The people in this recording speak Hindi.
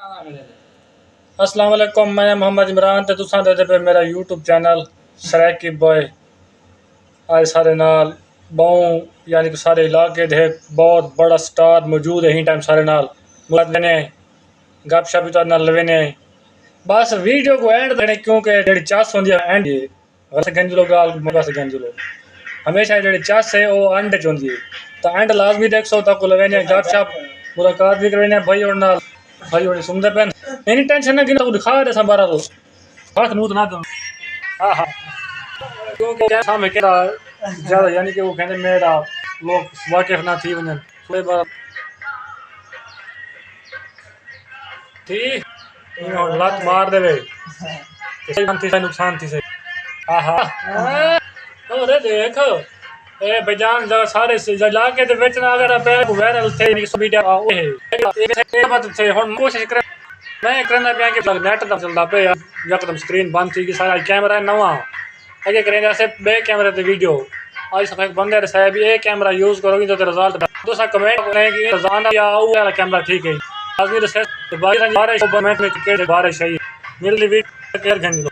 अस्सलाम वालेकुम, मैं मोहम्मद इमरान ते तुसां दे पे मेरा यूट्यूब चैनल सराकी बॉय। आज सारे नाल बहु यानी कि सारे इलाके दे बहुत बड़ा स्टार मौजूद है। ही टाइम सारे नाल मुलाकात ने गप शप तो नाल लवेने बस वीडियो को एंड देने क्योंकि जेडी चास होंदी है एंड बस गंजलो गाल बस गंजलो हमेशा जेडी चास है वो एंड च होंदी है। तो एंड लाजमी देख सो तक लवेने गप शप मुलाकात भी करवेने भाई और नाल भाई और सुनदे पेन एनी टेंशन ना कि तो दिखा दे संबारा तो हाथ नूत ना दो। हां हां क्योंकि क्या सामने केड़ा ज्यादा यानी कि वो कहंदे मेरा लोग वाकिफ ना थी वने थोड़े बार ठीक इनो लत मार देवे सही बनती से नुकसान थी से। आहा अरे देखो ए बजान जगह सारे से जला के ते बेचना अगर पे वायरल थे नहीं वीडियो आओ है एक बात थे हुन कोशिश कर मैं करना पे कि नेट दा चलदा पे यकदम स्क्रीन बंद थी कि सारा कैमरा नवा आगे करेंगे ऐसे बे कैमरे ते वीडियो आज सब एक बंदे से भी एक कैमरा यूज करोगे तो रिजल्ट दूसरा कमेंट करें कि रजाना या वो वाला कैमरा ठीक है आदमी तो बारिश में के बारिश है मिल दी वीडियो केयर गंज